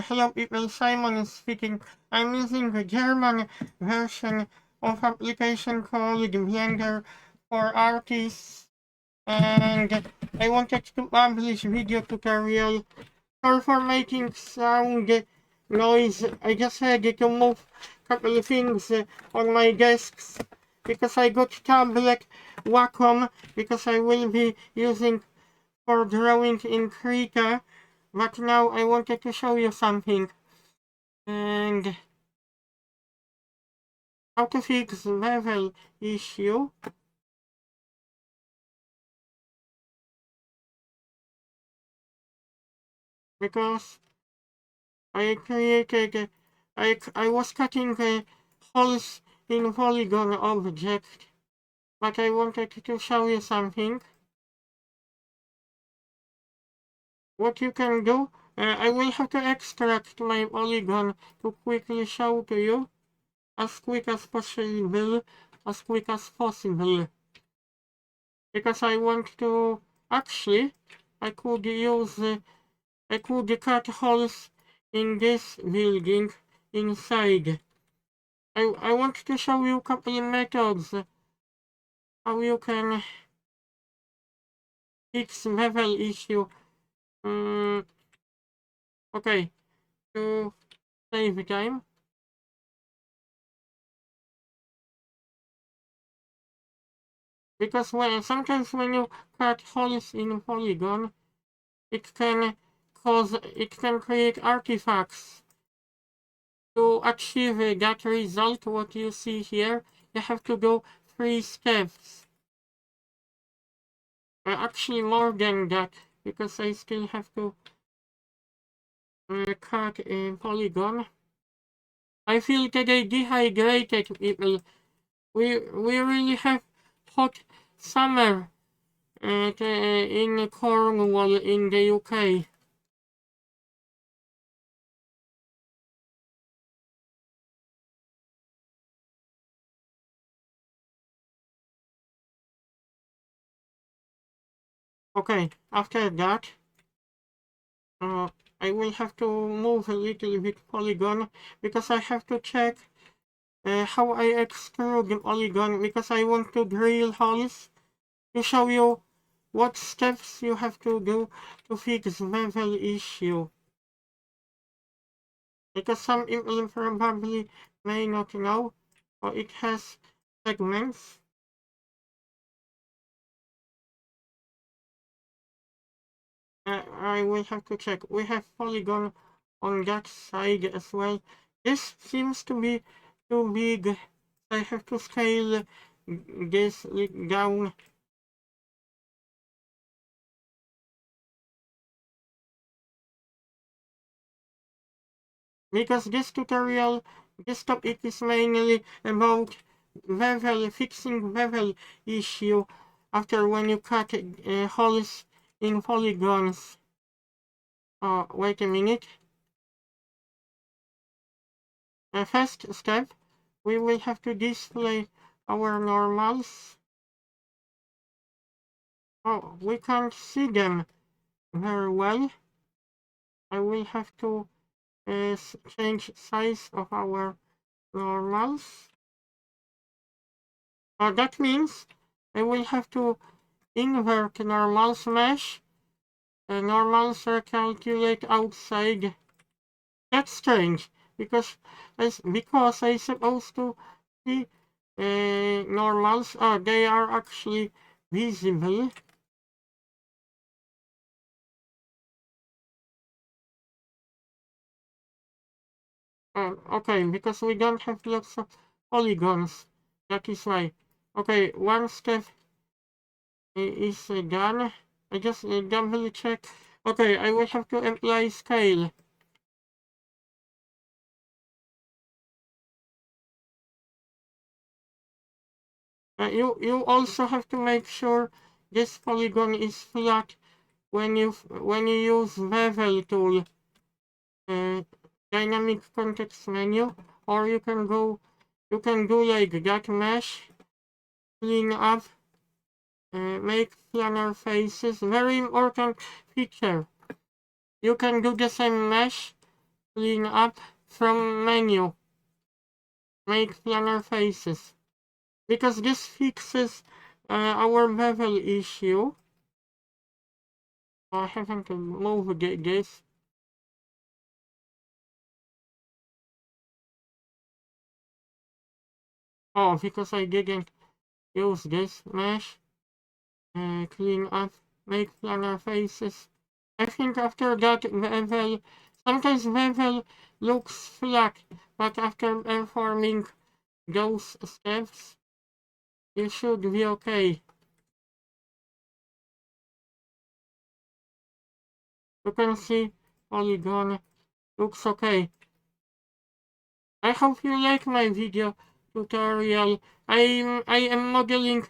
Hello people, Simon speaking. I'm using the German version of application called Blender for Artists, and I wanted to publish video tutorial for making sound noise. I just had to move a couple of things on my desks because I got tablet Wacom because I will be using for drawing in Krita, but now I wanted to show you something. And how to fix bevel issue. Because I created, I was cutting holes in polygon object, but I wanted to show you something. What you can do, I will have to extract my polygon to quickly show to you, as quick as possible, because I want to, actually, I could use, I could cut holes in this building inside. I want to show you a couple of methods how you can fix bevel issue. Okay, to save time. Because sometimes when you cut holes in a polygon, it can create artifacts. To achieve that result, what you see here, you have to go 3 steps. Actually more than that, because I still have to cut a polygon. I feel today dehydrated, people. We really have hot summer in Cornwall in the UK. Okay, after that, I will have to move a little bit polygon because I have to check how I extrude the polygon because I want to drill holes to show you what steps you have to do to fix bevel issue. Because some people probably may not know, or it has segments. I will have to check. We have polygon on that side as well. This seems to be too big. I have to scale this down. Because this tutorial, this topic is mainly about bevel, fixing bevel issue after when you cut holes in polygons. Oh, wait a minute. First step, we will have to display our normals. Oh, we can't see them very well. I will have to change size of our normals. That means I will have to invert normals mesh. Normals are calculate outside. That's strange because I supposed to see normals. They are actually visible. Okay, because we don't have lots of polygons. That is why. Okay, one step is done. I just double check. Okay, I will have to apply scale. You also have to make sure this polygon is flat when you use bevel tool. Dynamic context menu, or you can do like that mesh, clean up, make planar faces. Very important feature. You can do the same mesh clean up from menu, make planner faces, because this fixes our bevel issue. I haven't to move this. Oh, because I didn't use this mesh. Clean up, make planner faces. I think after that bevel, sometimes bevel looks flat, but after performing those steps, it should be okay. You can see polygon looks okay. I hope you like my video tutorial. I am modeling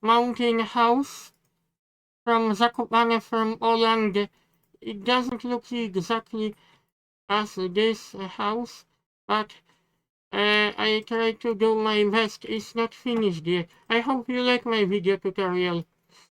mountain house from Zakopane from Holland. It doesn't look exactly as this house, but I try to do my best. It's not finished yet. I hope you like my video tutorial.